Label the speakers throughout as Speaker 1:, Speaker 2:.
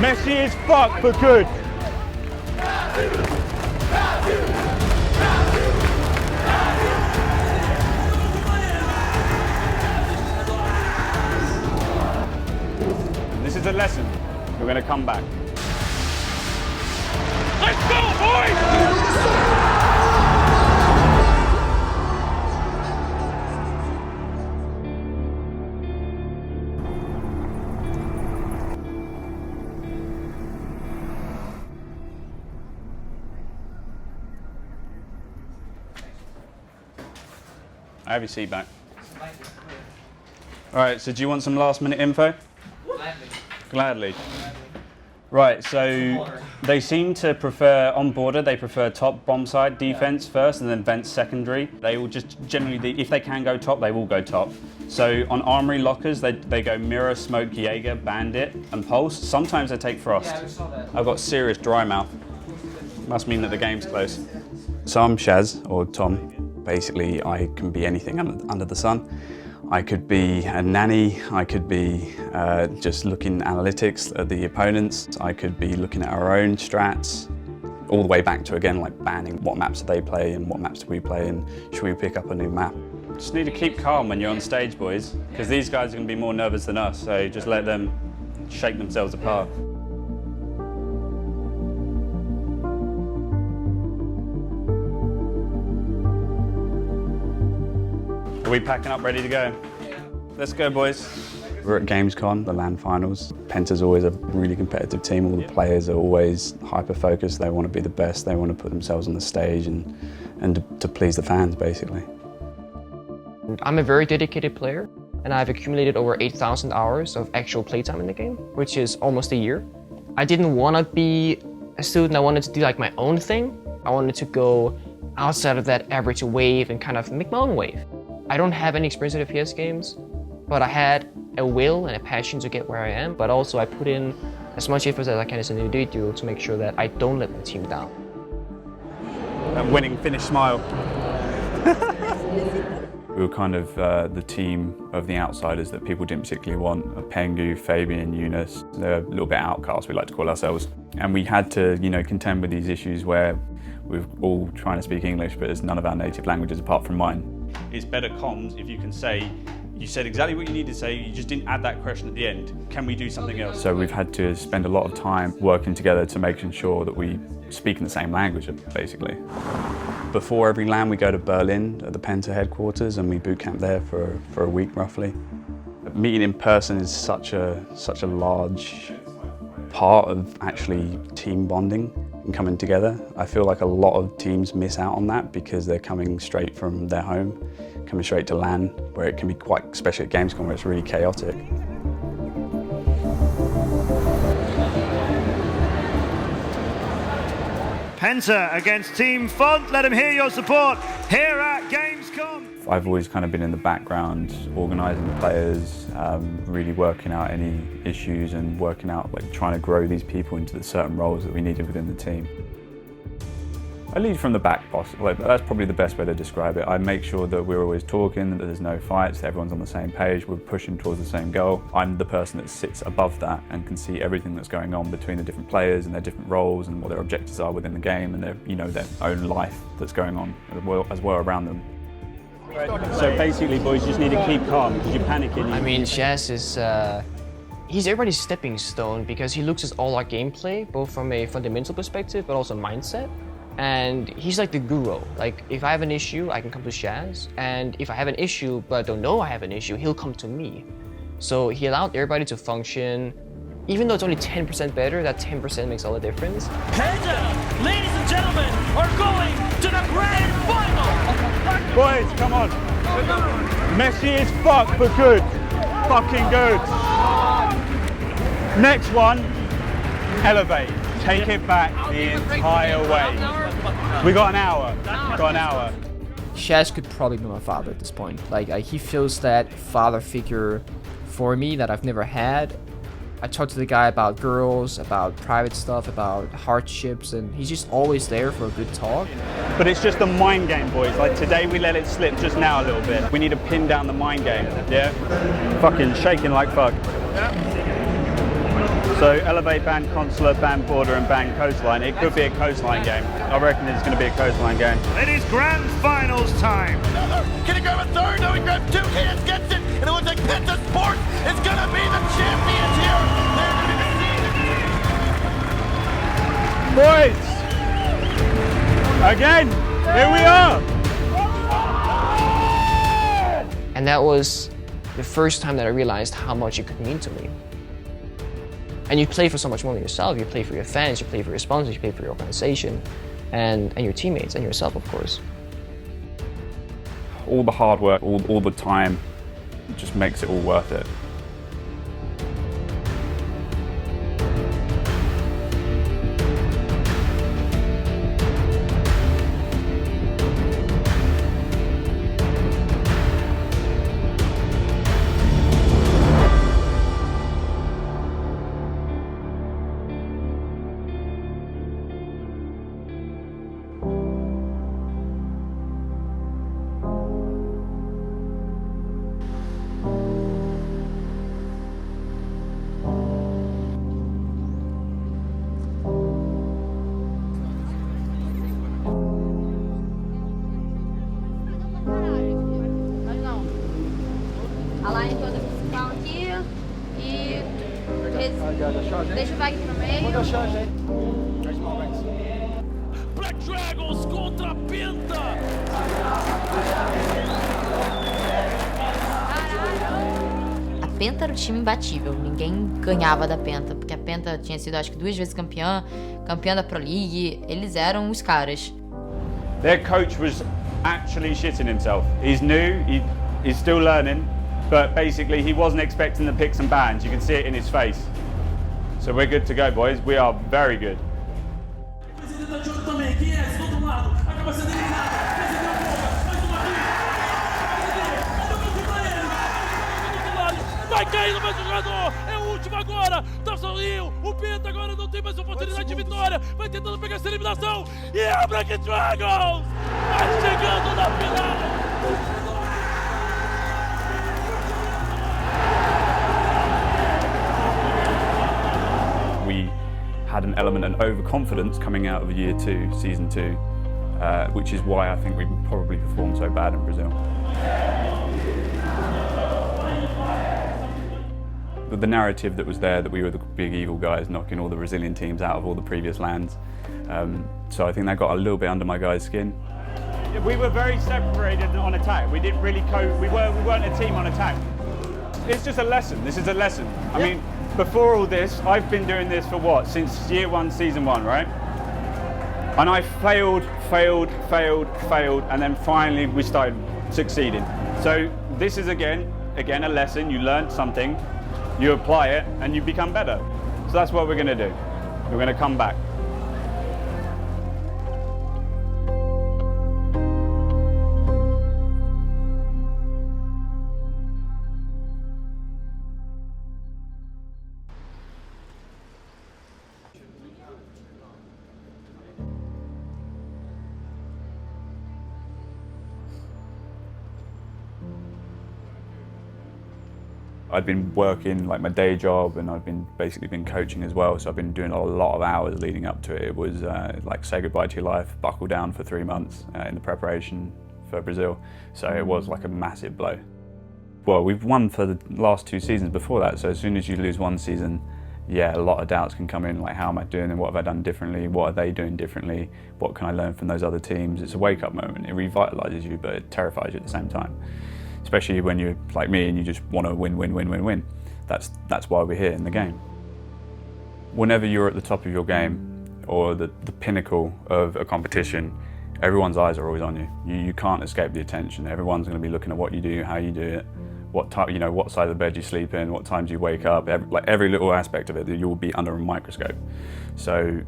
Speaker 1: Messy as fuck, but good. This is a lesson. We're going to come back. Let's go, boys! I have your seat back. All right, so do you want some last minute info? Gladly. Right, so they seem to prefer, on border, they prefer top bomb side defense first and then vent secondary. They will just generally, if they can go top, they will go top. So on armory lockers, they go mirror, smoke, Jaeger, bandit, and pulse. Sometimes they take frost.
Speaker 2: Yeah, we saw that.
Speaker 1: I've got serious dry mouth. Must mean that the game's close. So I'm Shaz, or Tom. Basically, I can be anything under the sun. I could be a nanny, I could be just looking analytics at the opponents, I could be looking at our own strats, all the way back to, again, like banning what maps do they play and what maps do we play and should we pick up a new map. Just need to keep calm when you're on stage, boys, because these guys are going to be more nervous than us, so just let them shake themselves apart. Are we packing up, ready to go? Yeah. Let's go, boys. We're at Gamescom, the LAN finals. Penta's always a really competitive team. All the players are always hyper-focused. They want to be the best. They want to put themselves on the stage and to please the fans, basically.
Speaker 2: I'm a very dedicated player, and I've accumulated over 8,000 hours of actual playtime in the game, which is almost a year. I didn't want to be a student. I wanted to do like my own thing. I wanted to go outside of that average wave and kind of make my own wave. I don't have any experience with FPS games, but I had a will and a passion to get where I am, but also I put in as much effort as I can as an individual to make sure that I don't let my team down.
Speaker 1: That winning finish smile. We were kind of the team of the outsiders that people didn't particularly want. Pengu, Fabian, Eunice, they're a little bit outcast, we like to call ourselves. And we had to, contend with these issues where we're all trying to speak English, but it's none of our native languages apart from mine. It's better comms if you can say, you said exactly what you needed to say, you just didn't add that question at the end. Can we do something else? So we've had to spend a lot of time working together to making sure that we speak in the same language, basically. Before every LAN, we go to Berlin at the Penta headquarters and we boot camp there for a week roughly. Meeting in person is such a large part of actually team bonding and coming together. I feel like a lot of teams miss out on that because they're coming straight from their home, coming straight to LAN, where it can be quite, especially at Gamescom, where it's really chaotic.
Speaker 3: Penta against Team Font. Let them hear your support here at Gamescom.
Speaker 1: I've always kind of been in the background, organising the players, really working out any issues and working out, trying to grow these people into the certain roles that we needed within the team. I lead from the back, boss. That's probably the best way to describe it. I make sure that we're always talking, that there's no fights, that everyone's on the same page, we're pushing towards the same goal. I'm the person that sits above that and can see everything that's going on between the different players and their different roles and what their objectives are within the game and their, their own life that's going on as well around them. So basically, boys, you just need to keep calm because you're panicking.
Speaker 2: I mean, Shaz is, he's everybody's stepping stone because he looks at all our gameplay, both from a fundamental perspective, but also mindset. And he's like the guru. Like, if I have an issue, I can come to Shaz. And if I have an issue, but I don't know I have an issue, he'll come to me. So he allowed everybody to function. Even though it's only 10% better, that 10% makes all the difference.
Speaker 4: Penta, ladies and gentlemen, are going to the grand final!
Speaker 1: Boys, come on. Messy as fuck, but good. Fucking good. Next one, elevate. Take it back the entire way. We got an hour.
Speaker 5: Shaz could probably be my father at this point. He feels that father figure for me that I've never had. I talk to the guy about girls, about private stuff, about hardships, and he's just always there for a good talk.
Speaker 1: But it's just a mind game, boys. Like today we let it slip just now a little bit. We need to pin down the mind game, yeah? Fucking shaking like fuck. Yeah. So elevate, ban consulate, ban border and ban coastline. It could be a coastline game. I reckon it's going to be a coastline game.
Speaker 3: It is grand finals time.
Speaker 6: Can he grab a third? No, he grabs two. Cadence gets it. And it looks like Penta Sports is going to be the champions here. They're going to be
Speaker 1: Boys! Again, here we are!
Speaker 2: And that was the first time that I realized how much it could mean to me. And you play for so much more than yourself. You play for your fans, you play for your sponsors, you play for your organization, and your teammates, and yourself, of course.
Speaker 1: All the hard work, all the time, just makes it all worth it.
Speaker 7: A line toda principal aqui e deixa o Wagner no meio.
Speaker 4: Black Dragons contra Penta.
Speaker 7: A Penta era o time imbatível, ninguém ganhava da Penta, porque a Penta tinha sido acho que 2 vezes campeã da Pro League, eles eram os caras.
Speaker 1: Their coach was actually shitting himself. He's new, he's still learning, but basically he wasn't expecting the picks and bans. You can see it in his face. So we're good to go, boys. We are very good.
Speaker 4: Vai cair no mais jogador, é o último agora, tá sozinho, o Penta agora não tem mais oportunidade de vitória, vai tentando pegar essa eliminação, e é a Black Dragons, vai chegando na final.
Speaker 1: We had an element of overconfidence coming out of year 2, season 2, which is why I think we probably performed so bad in Brazil. The narrative that was there, that we were the big evil guys knocking all the Brazilian teams out of all the previous lands. So I think that got a little bit under my guys' skin. We were very separated on attack. We didn't really we weren't a team on attack. It's just a lesson. This is a lesson. I mean, before all this, I've been doing this for what? Since year 1, season 1, right? And I failed, and then finally we started succeeding. So this is again a lesson. You learned something. You apply it and you become better. So that's what we're going to do. We're going to come back. I'd been working like my day job, and I've been basically been coaching as well, so I've been doing a lot of hours leading up to it. It was like say goodbye to your life, buckle down for 3 months in the preparation for Brazil, so it was like a massive blow. Well, we've won for the last 2 seasons before that, so as soon as you lose one season, yeah, a lot of doubts can come in, like how am I doing and what have I done differently, what are they doing differently, what can I learn from those other teams. It's a wake-up moment, it revitalises you, but it terrifies you at the same time. Especially when you're like me and you just want to win. That's why we're here in the game. Whenever you're at the top of your game or the pinnacle of a competition, everyone's eyes are always on you. You can't escape the attention. Everyone's going to be looking at what you do, how you do it, what side of the bed you sleep in, what times you wake up. Every little aspect of it, that you will be under a microscope. So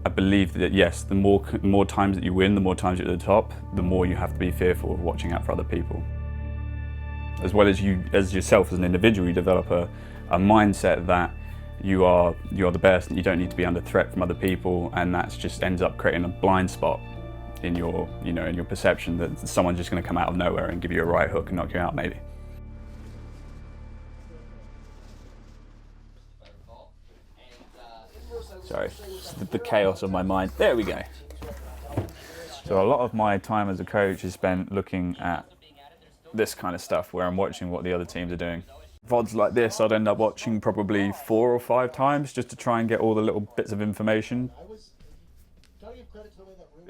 Speaker 1: I believe that yes, the more times that you win, the more times you're at the top, the more you have to be fearful of watching out for other people. As well as yourself as an individual, you develop a mindset that you are the best and you don't need to be under threat from other people, and that just ends up creating a blind spot in your perception that someone's just going to come out of nowhere and give you a right hook and knock you out maybe. Sorry, it's the chaos of my mind. There we go. So a lot of my time as a coach is spent looking at this kind of stuff where I'm watching what the other teams are doing. VODs like this I'd end up watching probably 4 or 5 times just to try and get all the little bits of information.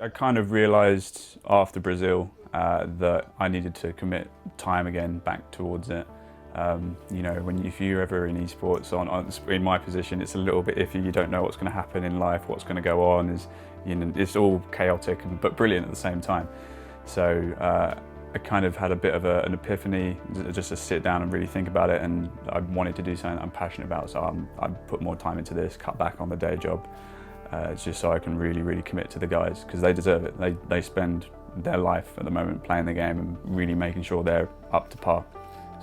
Speaker 1: I kind of realised after Brazil that I needed to commit time again back towards it. You know, if you're ever in esports, in my position, it's a little bit iffy. You don't know what's going to happen in life, what's going to go on. It's all chaotic but brilliant at the same time. So I kind of had a bit of an epiphany, just to sit down and really think about it, and I wanted to do something I'm passionate about, so I put more time into this, cut back on the day job, just so I can really, really commit to the guys, because they deserve it. They spend their life at the moment playing the game and really making sure they're up to par.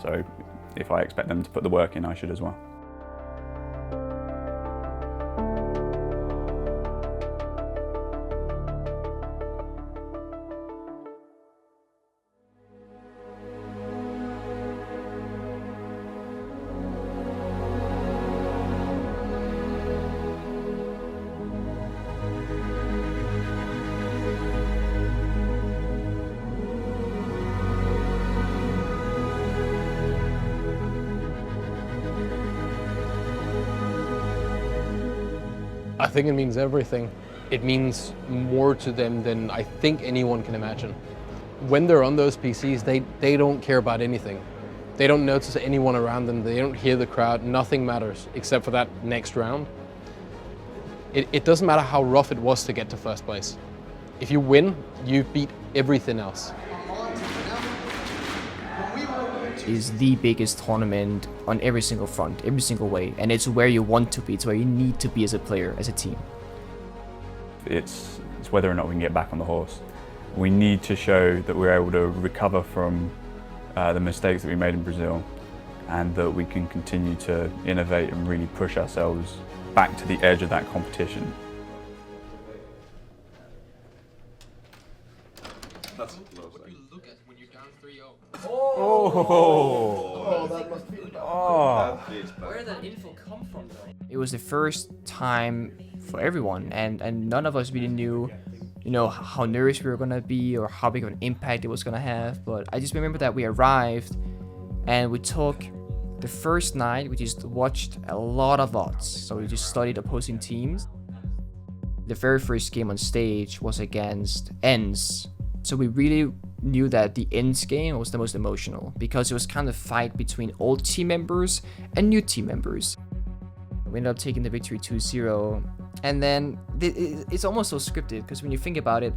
Speaker 1: So if I expect them to put the work in, I should as well.
Speaker 8: I think it means everything. It means more to them than I think anyone can imagine. When they're on those PCs, they don't care about anything. They don't notice anyone around them, they don't hear the crowd, nothing matters except for that next round. It doesn't matter how rough it was to get to first place. If you win, you beat everything else.
Speaker 5: Is the biggest tournament on every single front, every single way, and it's where you want to be, it's where you need to be as a player, as a team.
Speaker 1: It's whether or not we can get back on the horse. We need to show that we're able to recover from the mistakes that we made in Brazil, and that we can continue to innovate and really push ourselves back to the edge of that competition.
Speaker 5: Where did that info come from, though? It was the first time for everyone, and none of us really knew, how nervous we were gonna be or how big of an impact it was gonna have. But I just remember that we arrived and we took the first night, we just watched a lot of VODs. So we just studied opposing teams. The very first game on stage was against ENS. So we really knew that the ENS game was the most emotional, because it was kind of a fight between old team members and new team members. We ended up taking the victory 2-0. And then it's almost so scripted, because when you think about it,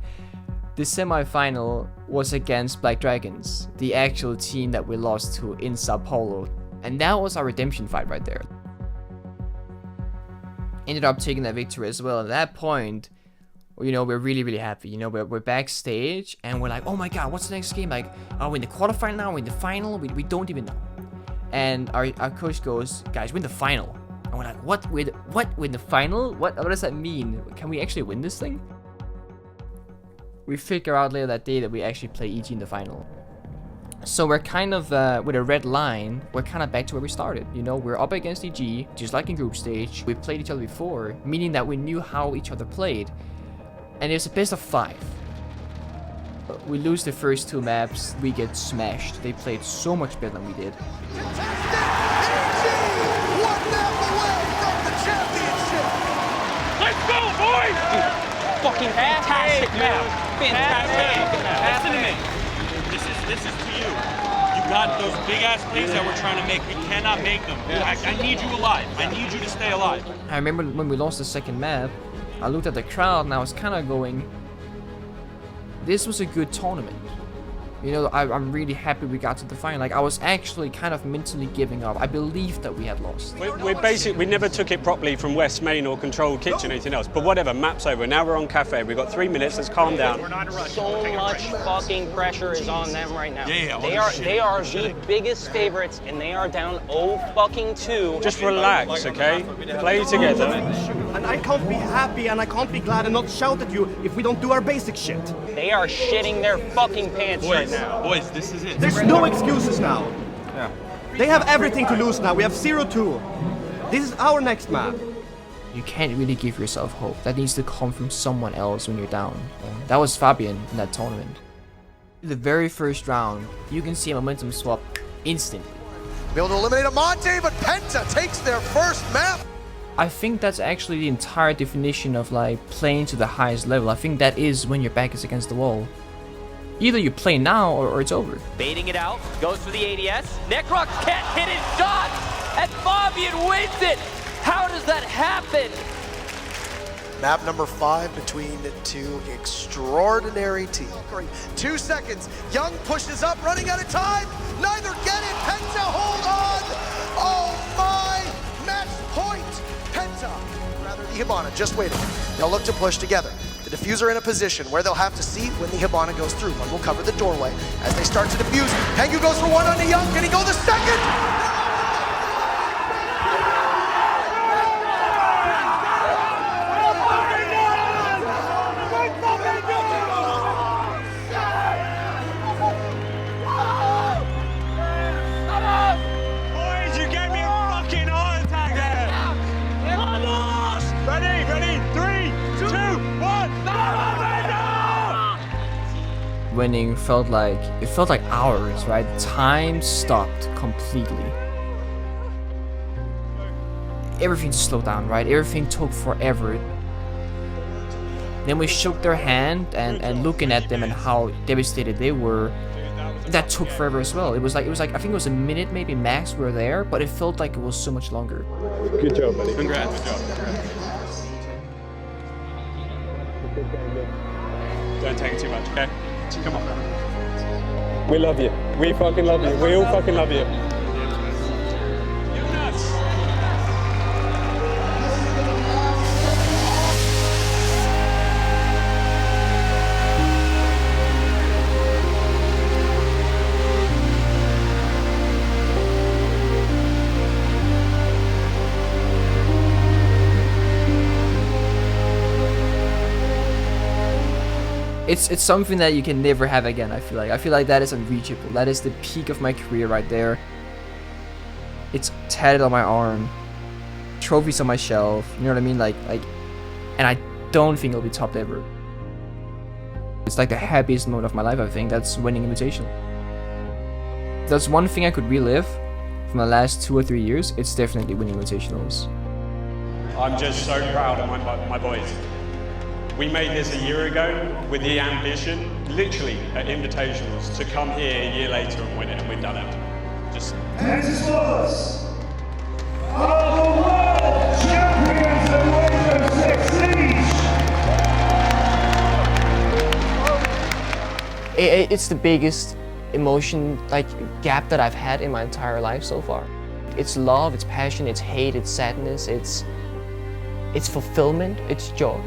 Speaker 5: the semi-final was against Black Dragons, the actual team that we lost to in Sao Paulo. And that was our redemption fight right there. Ended up taking that victory as well. At that point, we're really, really happy. We're backstage and we're like, oh my god, what's the next game? Like, are we in the quarterfinal now? Are we in the final? We don't even know. And our coach goes, guys, we're in the final. And we're like, what? We're in the final? What does that mean? Can we actually win this thing? We figure out later that day that we actually play EG in the final. So we're kind of, with a red line, we're kind of back to where we started. We're up against EG, just like in group stage. We played each other before, meaning that we knew how each other played. And it's a best of 5. We lose the first 2 maps, we get smashed. They played so much better than we did.
Speaker 4: Let's go, boys!
Speaker 9: Fucking fantastic map. Fantastic.
Speaker 4: Listen to me. This is to you. You got those big ass plays that we're trying to make. We cannot make them. I need you alive. I need you to stay alive.
Speaker 5: I remember when we lost the second map, I looked at the crowd and I was kind of going, this was a good tournament. I'm really happy we got to the final. Like, I was actually kind of mentally giving up. I believed that we had lost.
Speaker 10: We never took it properly from West Main or Control Kitchen or anything else. But whatever, map's over. Now we're on Cafe. We've got 3 minutes. Let's calm down.
Speaker 9: So much fucking pressure is on them right now.
Speaker 4: Yeah,
Speaker 9: they are the biggest favorites, and they are down 0-2.
Speaker 10: Just relax, okay? Play together.
Speaker 11: And I can't be happy and I can't be glad and not shout at you if we don't do our basic shit.
Speaker 9: They are shitting their fucking pants right now.
Speaker 4: Boys, this is it.
Speaker 11: There's no excuses now. Yeah. They have everything to lose now. We have 0-2. This is our next map.
Speaker 5: You can't really give yourself hope. That needs to come from someone else when you're down. That was Fabian in that tournament. The very first round, you can see a momentum swap instantly.
Speaker 6: Be able to eliminate a Monte, but Penta takes their first map.
Speaker 5: I think that's actually the entire definition of like playing to the highest level. I think that is when your back is against the wall. Either you play now or it's over.
Speaker 12: Baiting it out, goes for the ADS. Necrox can't hit his shot, and Fabian wins it. How does that happen?
Speaker 6: Map number 5 between two extraordinary teams. 2 seconds. Young pushes up, running out of time. Neither get it. Penta, hold on. Oh my! Match point. Penta, rather the Hibana, just waiting. They'll look to push together. The diffuser in a position where they'll have to see when the Hibana goes through. One will cover the doorway as they start to defuse. Pengu goes for one on the Young. Can he go the second?
Speaker 5: Winning felt like hours, right? Time stopped completely. Everything slowed down, right? Everything took forever. Then we shook their hand and looking at them and how devastated they were, that took forever as well. It was like I think it was a minute maybe max we were there, but it felt like it was so much longer.
Speaker 10: Good job, buddy. Congrats.
Speaker 1: Good job.
Speaker 10: Don't take it too much, okay? Come on. We love you. We fucking love you. We all fucking love you.
Speaker 5: It's something that you can never have again, I feel like that is unreachable. That is the peak of my career right there. It's tatted on my arm. Trophies on my shelf. You know what I mean? Like and I don't think it'll be topped ever. It's like the happiest moment of my life, I think. That's winning Invitational. If there's one thing I could relive from the last 2 or 3 years, it's definitely winning Invitationals.
Speaker 10: I'm just so proud of my boys. We made this a year ago with the ambition, literally at Invitationals, to come here a year later and win it, and we've done it. Just.
Speaker 3: And to us, are the world champions of Rainbow Six Siege!
Speaker 2: It's the biggest emotion gap that I've had in my entire life so far. It's love, it's passion, it's hate, it's sadness, it's fulfillment, it's joy.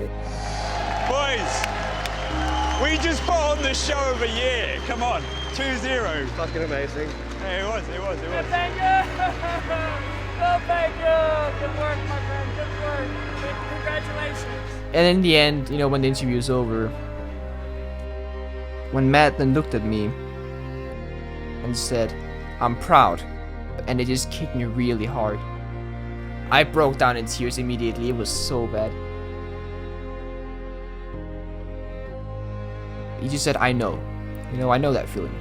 Speaker 10: Boys, we just put on the show of a year. Come on, 2-0.
Speaker 11: Fucking amazing.
Speaker 10: Hey, it was.
Speaker 12: Thank you. Oh, thank you. Good work, my friend. Good work. Congratulations.
Speaker 5: And in the end, you know, when the interview was over, when Matt then looked at me and said, "I'm proud," and it just kicked me really hard. I broke down in tears immediately. It was so bad. He just said, "I know. You know, I know that feeling."